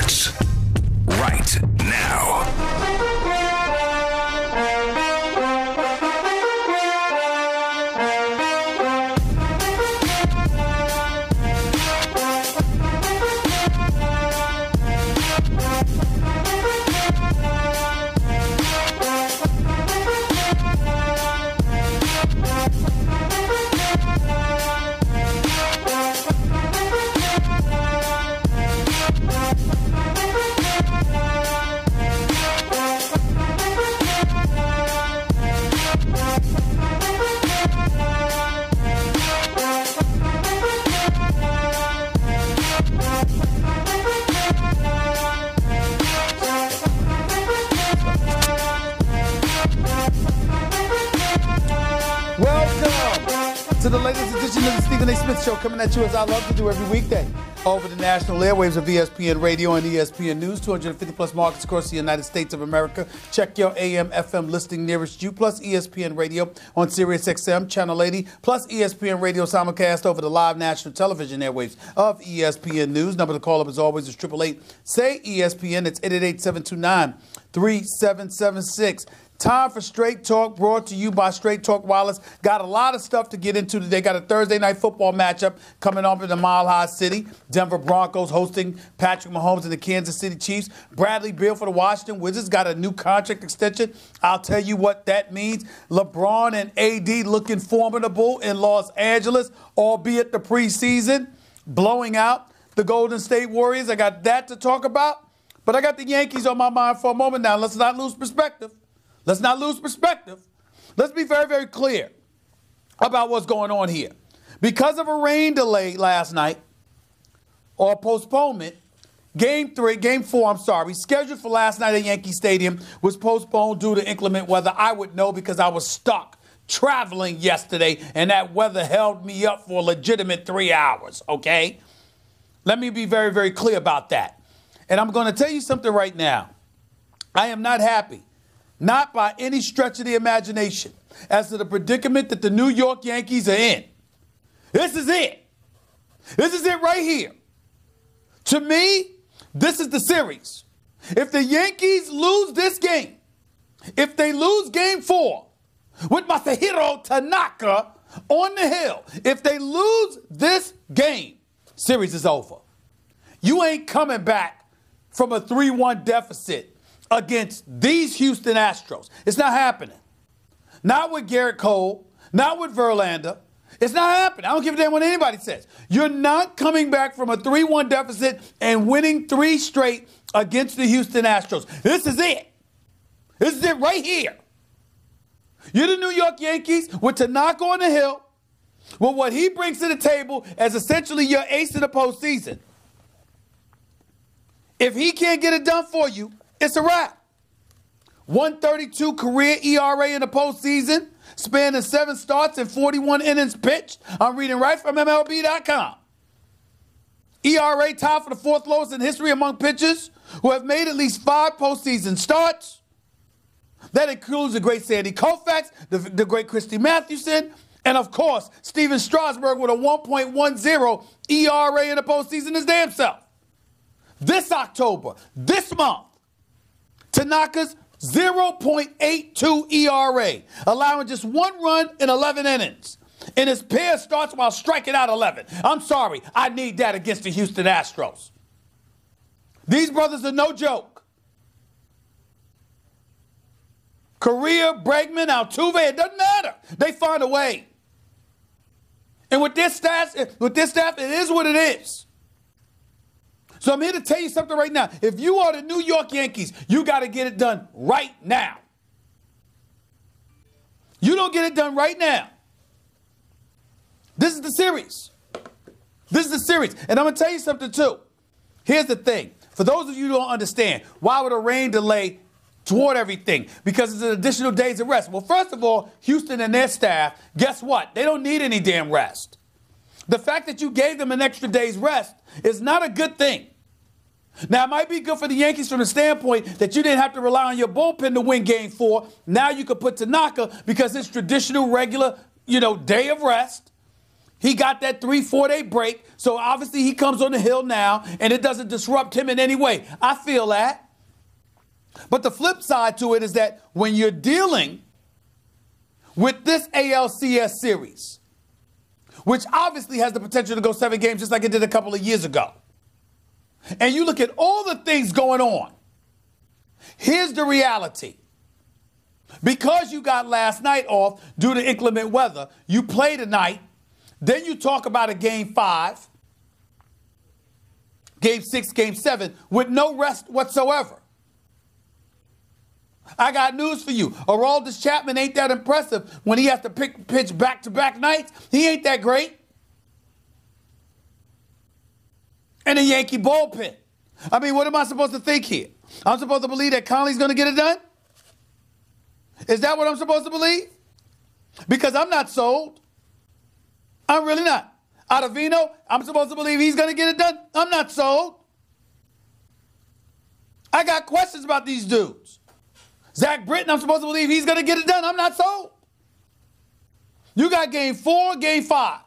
starts right now. To the latest edition of the Stephen A. Smith Show, coming at you as I love to do every weekday over the national airwaves of ESPN Radio and ESPN News, 250 plus markets across the United States of America. Check your AM, FM listing nearest you, plus ESPN Radio on Sirius XM, Channel 80, plus ESPN Radio simulcast over the live national television airwaves of ESPN News. Number to call up as always is 888-SAY-ESPN. It's 888-729-3776. Time for Straight Talk, brought to you by Straight Talk Wireless. Got a lot of stuff to get into today. Got a Thursday night football matchup coming up in the Mile High City. Denver Broncos hosting Patrick Mahomes and the Kansas City Chiefs. Bradley Beal for the Washington Wizards got a new contract extension. I'll tell you what that means. LeBron and AD looking formidable in Los Angeles, albeit the preseason, blowing out the Golden State Warriors. I got that to talk about. But I got the Yankees on my mind for a moment now. Let's not lose perspective. Let's not lose perspective. Let's be very, very clear about what's going on here. Because of a rain delay last night, or postponement, Game 4, scheduled for last night at Yankee Stadium, was postponed due to inclement weather. I would know because I was stuck traveling yesterday, and that weather held me up for a legitimate 3 hours, okay? Let me be very, very clear about that. And I'm going to tell you something right now. I am not happy. Not by any stretch of the imagination, as to the predicament that the New York Yankees are in. This is it. This is it right here. To me, this is the series. If the Yankees lose this game, if they lose Game 4 with Masahiro Tanaka on the hill, if they lose this game, series is over. You ain't coming back from a 3-1 deficit against these Houston Astros. It's not happening. Not with Garrett Cole, not with Verlander. It's not happening. I don't give a damn what anybody says. You're not coming back from a 3-1 deficit and winning 3 straight against the Houston Astros. This is it. This is it right here. You're the New York Yankees with Tanaka on the hill, with what he brings to the table as essentially your ace in the postseason. If he can't get it done for you, it's a wrap. 132 career ERA in the postseason, spanning 7 starts and 41 innings pitched. I'm reading right from MLB.com. ERA tied for the 4th lowest in history among pitchers who have made at least 5 postseason starts. That includes the great Sandy Koufax, the great Christy Mathewson, and of course, Steven Strasburg with a 1.10 ERA in the postseason his damn self. This October, this month, Tanaka's 0.82 ERA, allowing just 1 run in 11 innings. And his pair starts while striking out 11. I'm sorry, I need that against the Houston Astros. These brothers are no joke. Correa, Bregman, Altuve, it doesn't matter. They find a way. And with this staff, it is what it is. So I'm here to tell you something right now. If you are the New York Yankees, you got to get it done right now. You don't get it done right now. This is the series. This is the series. And I'm going to tell you something, too. Here's the thing. For those of you who don't understand, why would a rain delay toward everything? Because it's an additional days of rest. Well, first of all, Houston and their staff, guess what? They don't need any damn rest. The fact that you gave them an extra day's rest is not a good thing. Now, it might be good for the Yankees from the standpoint that you didn't have to rely on your bullpen to win Game 4. Now you could put Tanaka because it's traditional, regular, day of rest. He got that 3-4 day break, so obviously he comes on the hill now, and it doesn't disrupt him in any way. I feel that. But the flip side to it is that when you're dealing with this ALCS series, which obviously has the potential to go 7 games just like it did a couple of years ago, and you look at all the things going on, here's the reality. Because you got last night off due to inclement weather, you play tonight, then you talk about a game 5, game 6, game 7 with no rest whatsoever. I got news for you. Aroldis Chapman ain't that impressive when he has to pitch back-to-back nights. He ain't that great. And a Yankee bullpen. I mean, what am I supposed to think here? I'm supposed to believe that Conley's going to get it done? Is that what I'm supposed to believe? Because I'm not sold. I'm really not. Ottavino, I'm supposed to believe he's going to get it done? I'm not sold. I got questions about these dudes. Zach Britton, I'm supposed to believe he's going to get it done. I'm not sold. You got game 4, game 5.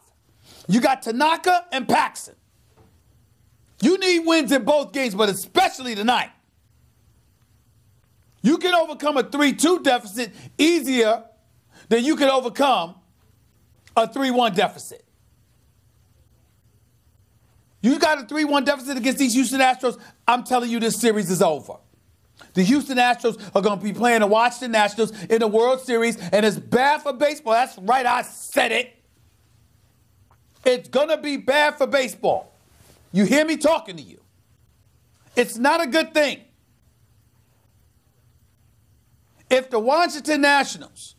You got Tanaka and Paxson. You need wins in both games, but especially tonight. You can overcome a 3-2 deficit easier than you can overcome a 3-1 deficit. You got a 3-1 deficit against these Houston Astros, I'm telling you this series is over. The Houston Astros are going to be playing the Washington Nationals in the World Series, and it's bad for baseball. That's right, I said it. It's going to be bad for baseball. You hear me talking to you. It's not a good thing. If the Washington Nationals,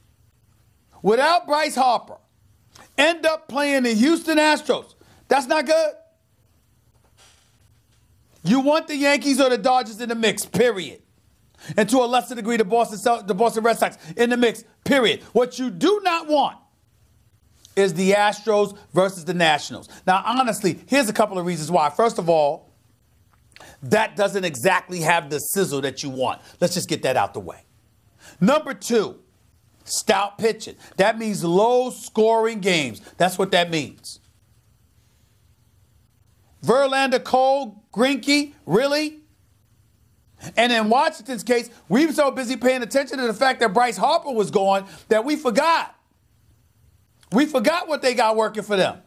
without Bryce Harper, end up playing the Houston Astros, that's not good. You want the Yankees or the Dodgers in the mix, period. And to a lesser degree, the Boston Red Sox in the mix, period. What you do not want is the Astros versus the Nationals. Now, honestly, here's a couple of reasons why. First of all, that doesn't exactly have the sizzle that you want. Let's just get that out the way. Number 2, stout pitching. That means low-scoring games. That's what that means. Verlander, Cole, Greinke, really? And in Washington's case, we were so busy paying attention to the fact that Bryce Harper was gone that we forgot. We forgot what they got working for them.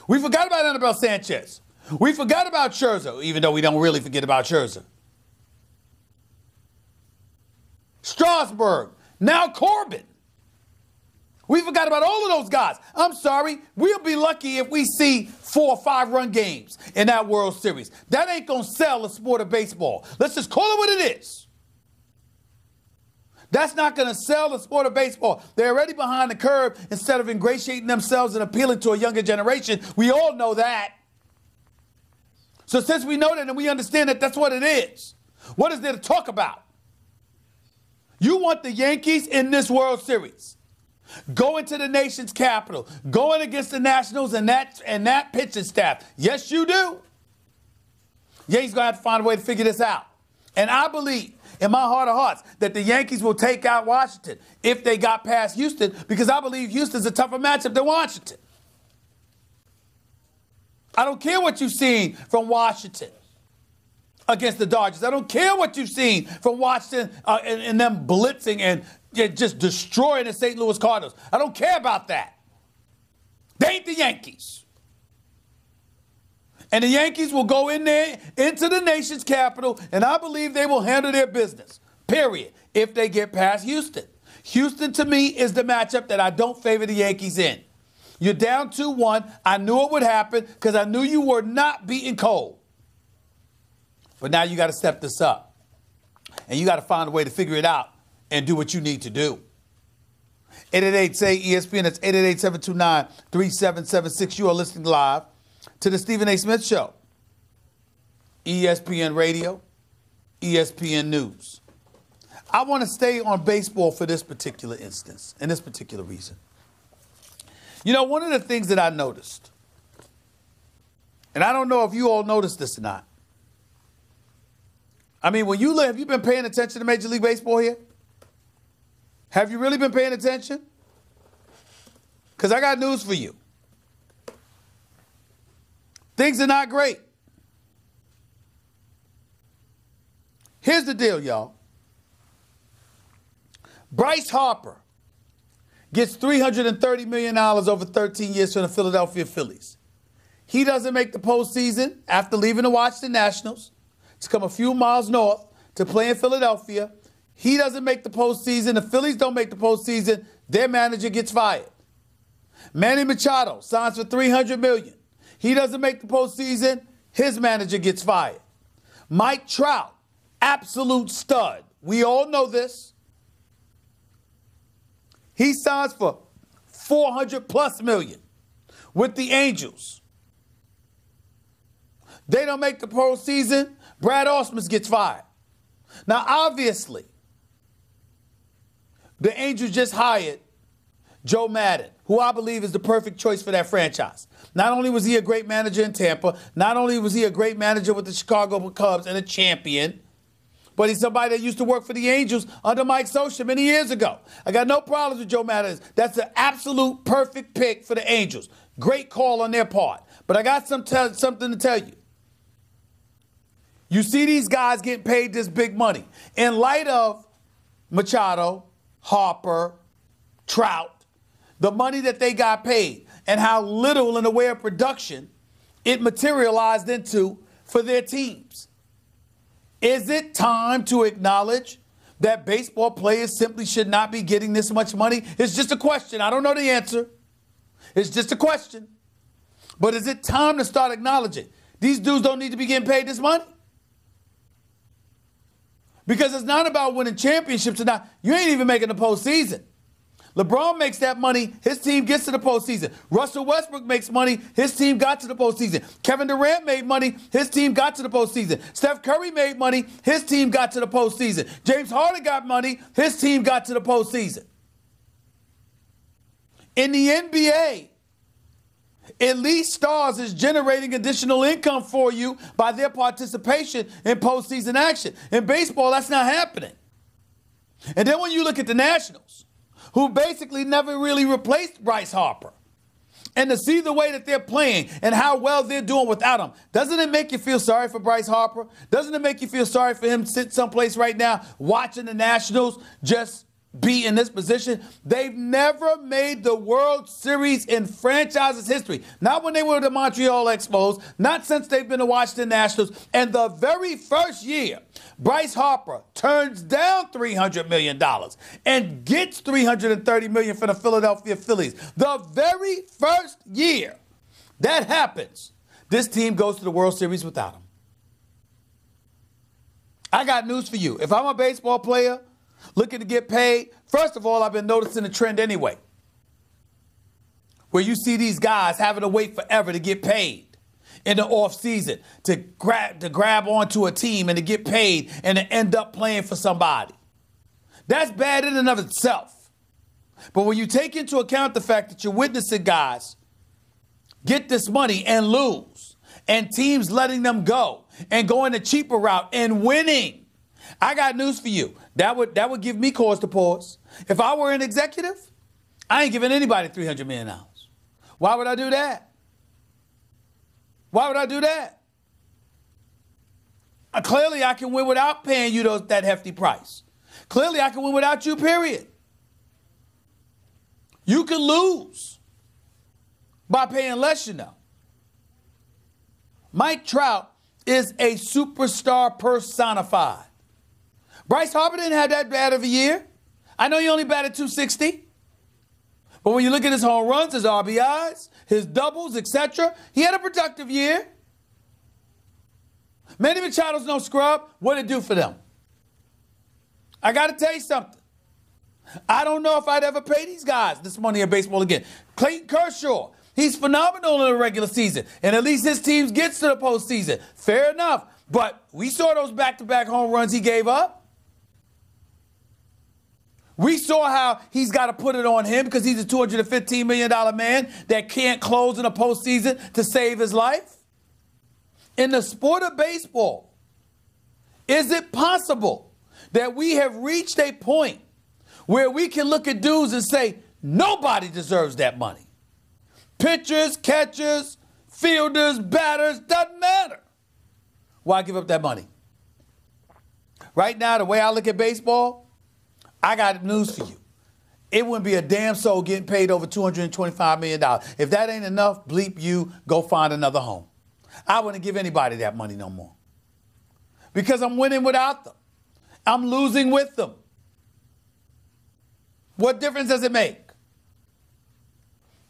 We forgot about Anibal Sanchez. We forgot about Scherzer, even though we don't really forget about Scherzer. Strasburg, now Corbin. We forgot about all of those guys. I'm sorry. We'll be lucky if we see 4 or 5 run games in that World Series. That ain't going to sell the sport of baseball. Let's just call it what it is. That's not going to sell the sport of baseball. They're already behind the curve instead of ingratiating themselves and appealing to a younger generation. We all know that. So since we know that and we understand that that's what it is, what is there to talk about? You want the Yankees in this World Series. Going to the nation's capital, going against the Nationals and that pitching staff. Yes, you do. Yankees going to have to find a way to figure this out. And I believe, in my heart of hearts, that the Yankees will take out Washington if they got past Houston, because I believe Houston's a tougher matchup than Washington. I don't care what you've seen from Washington against the Dodgers. I don't care what you've seen from Washington and them blitzing and just destroying the St. Louis Cardinals. I don't care about that. They ain't the Yankees. And the Yankees will go in there into the nation's capital, and I believe they will handle their business, period, if they get past Houston. Houston, to me, is the matchup that I don't favor the Yankees in. You're down 2-1. I knew it would happen because I knew you were not beaten cold. But now you got to step this up. And you got to find a way to figure it out and do what you need to do. 888-SAY-ESPN. That's 888-729-3776. You are listening live to the Stephen A. Smith Show. ESPN Radio, ESPN News. I want to stay on baseball for this particular instance and this particular reason. You know, one of the things that I noticed, and I don't know if you all noticed this or not. I mean, when you have you been paying attention to Major League Baseball here? Have you really been paying attention? Because I got news for you. Things are not great. Here's the deal, y'all. Bryce Harper gets $330 million over 13 years from the Philadelphia Phillies. He doesn't make the postseason after leaving the Washington Nationals to come a few miles north to play in Philadelphia. He doesn't make the postseason. The Phillies don't make the postseason. Their manager gets fired. Manny Machado signs for $300 million. He doesn't make the postseason. His manager gets fired. Mike Trout, absolute stud. We all know this. He signs for $400+ million with the Angels. They don't make the postseason. Brad Ausmus gets fired. Now, obviously, the Angels just hired Joe Madden, who I believe is the perfect choice for that franchise. Not only was he a great manager in Tampa, not only was he a great manager with the Chicago Cubs and a champion, but he's somebody that used to work for the Angels under Mike Scioscia many years ago. I got no problems with Joe Madden. That's the absolute perfect pick for the Angels. Great call on their part. But I got something to tell you. You see these guys getting paid this big money. In light of Machado, Harper, Trout, the money that they got paid, and how little in the way of production it materialized into for their teams. Is it time to acknowledge that baseball players simply should not be getting this much money? It's just a question. I don't know the answer. It's just a question. But is it time to start acknowledging these dudes don't need to be getting paid this money? Because it's not about winning championships or not. You ain't even making the postseason. LeBron makes that money, his team gets to the postseason. Russell Westbrook makes money, his team got to the postseason. Kevin Durant made money, his team got to the postseason. Steph Curry made money, his team got to the postseason. James Harden got money, his team got to the postseason. In the NBA, Elite Stars is generating additional income for you by their participation in postseason action. In baseball, that's not happening. And then when you look at the Nationals, who basically never really replaced Bryce Harper, and to see the way that they're playing and how well they're doing without him, doesn't it make you feel sorry for Bryce Harper? Doesn't it make you feel sorry for him sitting someplace right now watching the Nationals just be in this position? They've never made the World Series in franchise's history. Not when they were the Montreal Expos, not since they've been the Washington Nationals. And the very first year, Bryce Harper turns down $300 million and gets $330 million from the Philadelphia Phillies. The very first year that happens, this team goes to the World Series without him. I got news for you. If I'm a baseball player looking to get paid, first of all, I've been noticing a trend anyway, where you see these guys having to wait forever to get paid in the offseason, to grab onto a team and to get paid and to end up playing for somebody. That's bad in and of itself. But when you take into account the fact that you're witnessing guys get this money and lose, and teams letting them go and going a cheaper route and winning, I got news for you. That would give me cause to pause. If I were an executive, I ain't giving anybody $300 million. Why would I do that? Why would I do that? Clearly, I can win without paying you that hefty price. Clearly, I can win without you, period. You can lose by paying less, you know. Mike Trout is a superstar personified. Bryce Harper didn't have that bad of a year. I know he only batted .260. But when you look at his home runs, his RBIs, his doubles, etc., he had a productive year. Manny Machado's no scrub. What did it do for them? I got to tell you something. I don't know if I'd ever pay these guys this money in baseball again. Clayton Kershaw, he's phenomenal in the regular season, and at least his team gets to the postseason. Fair enough. But we saw those back-to-back home runs he gave up. We saw how he's got to put it on him because he's a $215 million man that can't close in a postseason to save his life. In the sport of baseball, is it possible that we have reached a point where we can look at dudes and say, nobody deserves that money? Pitchers, catchers, fielders, batters, doesn't matter. Why give up that money? Right now, the way I look at baseball, I got news for you. It wouldn't be a damn soul getting paid over $225 million. If that ain't enough, bleep you, go find another home. I wouldn't give anybody that money no more. Because I'm winning without them. I'm losing with them. What difference does it make?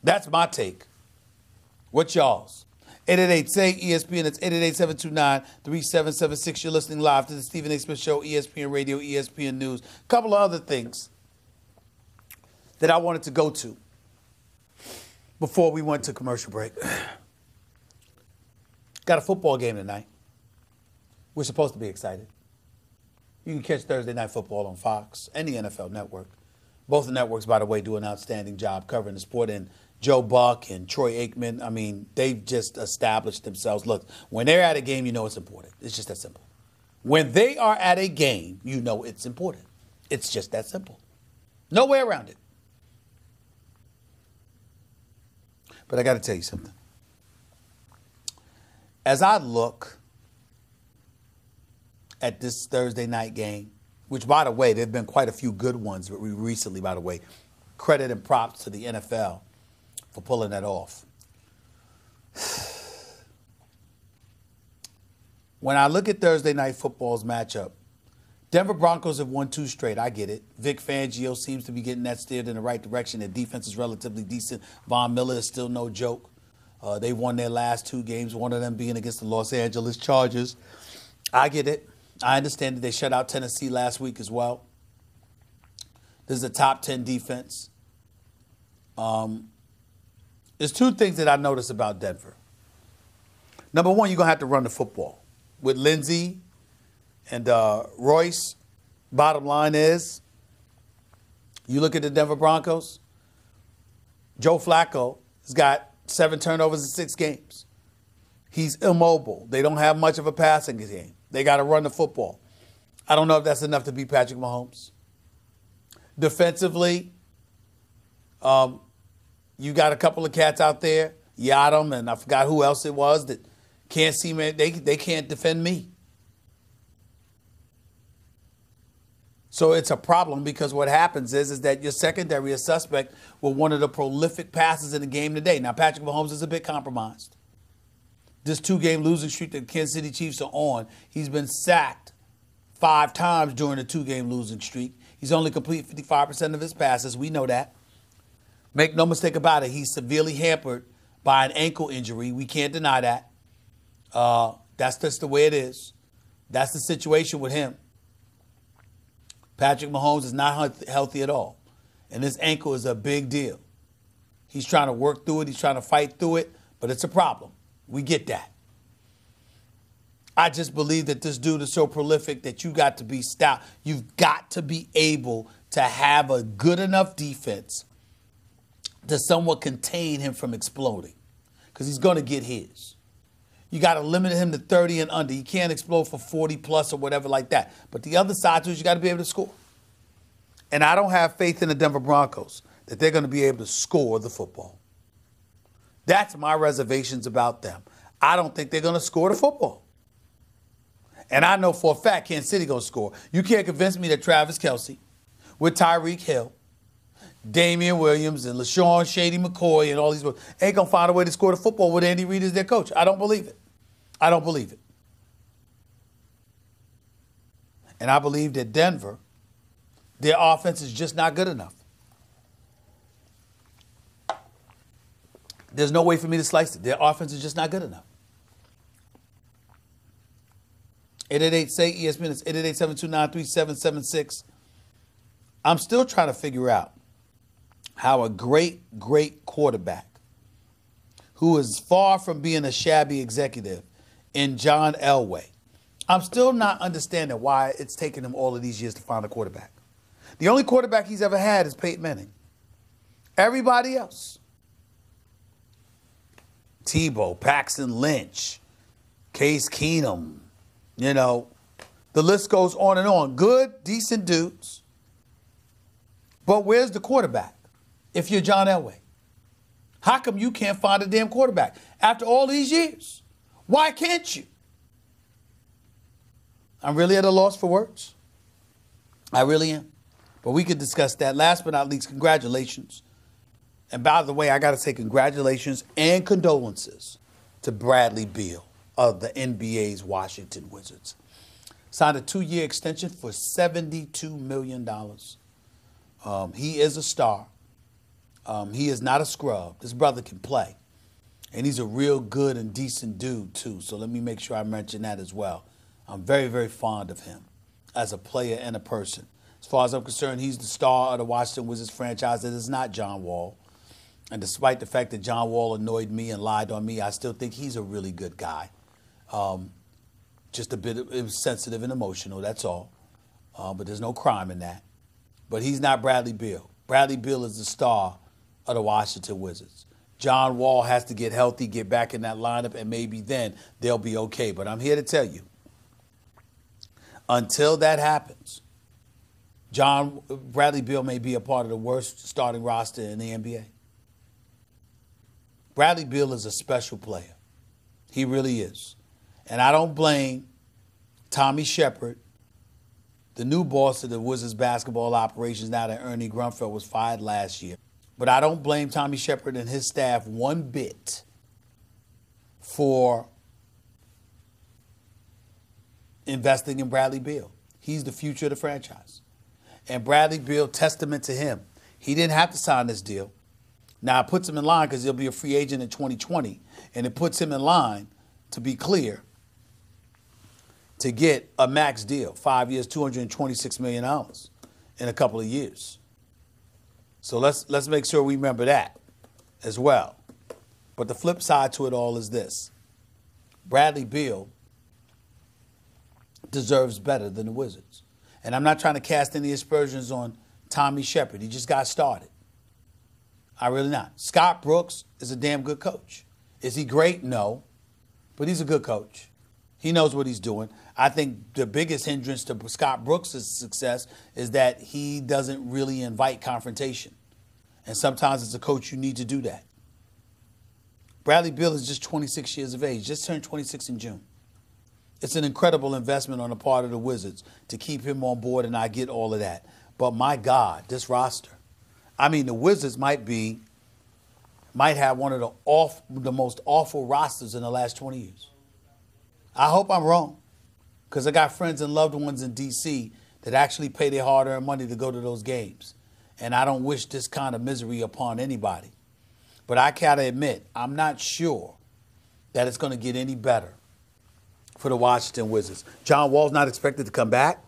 That's my take. What's y'all's? 888-SAY-ESPN. It's 888-729-3776. You're listening live to the Stephen A. Smith Show, ESPN Radio, ESPN News. A couple of other things that I wanted to go to before we went to commercial break. Got a football game tonight. We're supposed to be excited. You can catch Thursday Night Football on Fox and the NFL Network. Both the networks, by the way, do an outstanding job covering the sport. And Joe Buck and Troy Aikman, I mean, they've just established themselves. Look, when they're at a game, you know it's important. It's just that simple. When they are at a game, you know it's important. It's just that simple. No way around it. But I got to tell you something. As I look at this Thursday night game, which, by the way, there have been quite a few good ones recently, by the way. Credit and props to the NFL for pulling that off. When I look at Thursday Night Football's matchup, Denver Broncos have won 2 straight. I get it. Vic Fangio seems to be getting that steered in the right direction. Their defense is relatively decent. Von Miller is still no joke. They won their last 2 games, one of them being against the Los Angeles Chargers. I get it. I understand that they shut out Tennessee last week as well. This is a top 10 defense. There's 2 things that I noticed about Denver. Number one, you're going to have to run the football. With Lindsey and Royce, bottom line is, you look at the Denver Broncos, Joe Flacco has got 7 turnovers in 6 games. He's immobile. They don't have much of a passing game. They got to run the football. I don't know if that's enough to beat Patrick Mahomes. Defensively, you got a couple of cats out there, Yadam, and I forgot who else it was that can't see me. They can't defend me. So it's a problem because what happens is that your secondary is suspect with one of the prolific passes in the game today. Now, Patrick Mahomes is a bit compromised. This 2-game losing streak that the Kansas City Chiefs are on, he's been sacked 5 times during the 2-game losing streak. He's only completed 55% of his passes. We know that. Make no mistake about it. He's severely hampered by an ankle injury. We can't deny that. That's just the way it is. That's the situation with him. Patrick Mahomes is not healthy at all. And this ankle is a big deal. He's trying to work through it. He's trying to fight through it. But it's a problem. We get that. I just believe that this dude is so prolific that you got to be stout. You've got to be able to have a good enough defense to somewhat contain him from exploding, because he's going to get his. You got to limit him to 30 and under. He can't explode for 40 plus or whatever like that. But the other side to it is you got to be able to score. And I don't have faith in the Denver Broncos that they're going to be able to score the football. That's my reservations about them. I don't think they're going to score the football. And I know for a fact Kansas City going to score. You can't convince me that Travis Kelce with Tyreek Hill, Damian Williams, and LaShawn Shady McCoy and all these ain't going to find a way to score the football with Andy Reid as their coach. I don't believe it. I don't believe it. And I believe that Denver, their offense is just not good enough. There's no way for me to slice it. Their offense is just not good enough. 888-SAY-ESPN. It's 888-729-3776. I'm still trying to figure out how a great quarterback who is far from being a shabby executive in John Elway, I'm still not understanding why it's taken him all of these years to find a quarterback. The only quarterback he's ever had is Peyton Manning. Everybody else, Tebow, Paxton Lynch, Case Keenum, the list goes on and on. Good, decent dudes. But where's the quarterback if you're John Elway? How come you can't find a damn quarterback after all these years? Why can't you? I'm really at a loss for words. I really am. But we could discuss that. Last but not least, congratulations. And by the way, I got to say congratulations and condolences to Bradley Beal of the NBA's Washington Wizards. Signed a 2-year extension for $72 million. He is a star. He is not a scrub. This brother can play. And he's a real good and decent dude, too. So let me make sure I mention that as well. I'm very, very fond of him as a player and a person. As far as I'm concerned, he's the star of the Washington Wizards franchise. It is not John Wall. And despite the fact that John Wall annoyed me and lied on me, I still think he's a really good guy. Just a bit sensitive and emotional, that's all. But there's no crime in that. But he's not Bradley Beal. Bradley Beal is the star of the Washington Wizards. John Wall has to get healthy, get back in that lineup, and maybe then they'll be okay. But I'm here to tell you, until that happens, Bradley Beal may be a part of the worst starting roster in the NBA. Bradley Beal is a special player. He really is. And I don't blame Tommy Shepard, the new boss of the Wizards basketball operations now that Ernie Grunfeld was fired last year. But I don't blame Tommy Shepard and his staff one bit for investing in Bradley Beal. He's the future of the franchise. And Bradley Beal, testament to him. He didn't have to sign this deal. Now, it puts him in line because he'll be a free agent in 2020, and it puts him in line, to be clear, to get a max deal, 5 years, $226 million in a couple of years. So let's make sure we remember that as well. But the flip side to it all is this. Bradley Beal deserves better than the Wizards. And I'm not trying to cast any aspersions on Tommy Shepard. He just got started. I really not. Scott Brooks is a damn good coach. Is he great? No. But he's a good coach. He knows what he's doing. I think the biggest hindrance to Scott Brooks' success is that he doesn't really invite confrontation. And sometimes as a coach, you need to do that. Bradley Beal is just 26 years of age, just turned 26 in June. It's an incredible investment on the part of the Wizards to keep him on board, and I get all of that. But my God, this roster. I mean, the Wizards might have one of the most awful rosters in the last 20 years. I hope I'm wrong, because I got friends and loved ones in D.C. that actually pay their hard-earned money to go to those games. And I don't wish this kind of misery upon anybody. But I gotta admit, I'm not sure that it's going to get any better for the Washington Wizards. John Wall's not expected to come back.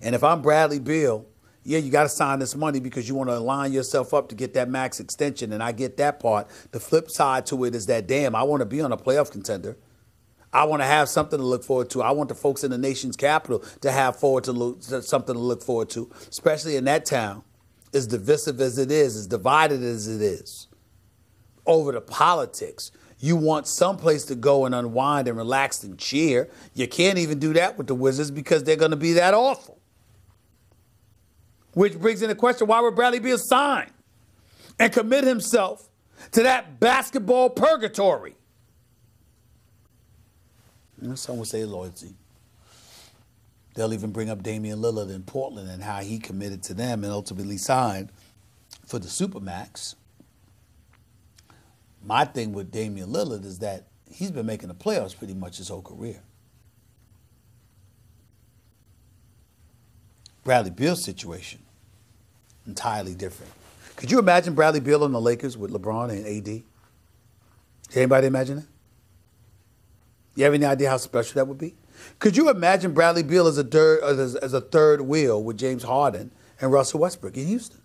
And if I'm Bradley Beal, yeah, you got to sign this money because you want to align yourself up to get that max extension, and I get that part. The flip side to it is that, damn, I want to be on a playoff contender. I want to have something to look forward to. I want the folks in the nation's capital to have something to look forward to, especially in that town, as divisive as it is, as divided as it is, over the politics. You want someplace to go and unwind and relax and cheer. You can't even do that with the Wizards because they're going to be that awful. Which brings in the question, why would Bradley Beal sign and commit himself to that basketball purgatory? Some would say loyalty. They'll even bring up Damian Lillard in Portland and how he committed to them and ultimately signed for the Supermax. My thing with Damian Lillard is that he's been making the playoffs pretty much his whole career. Bradley Beal's situation, entirely different. Could you imagine Bradley Beal on the Lakers with LeBron and AD? Can anybody imagine that? You have any idea how special that would be? Could you imagine Bradley Beal as a third wheel with James Harden and Russell Westbrook in Houston?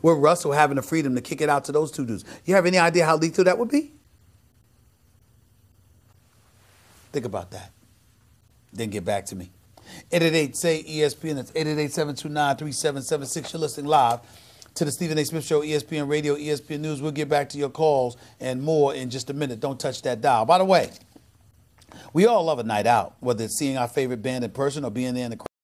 With Russell having the freedom to kick it out to those two dudes. You have any idea how lethal that would be? Think about that. Then get back to me. 888-SAY-ESPN. That's 888-729-3776. You're listening live to the Stephen A. Smith Show, ESPN Radio, ESPN News. We'll get back to your calls and more in just a minute. Don't touch that dial. By the way, we all love a night out, whether it's seeing our favorite band in person or being there in the crowd.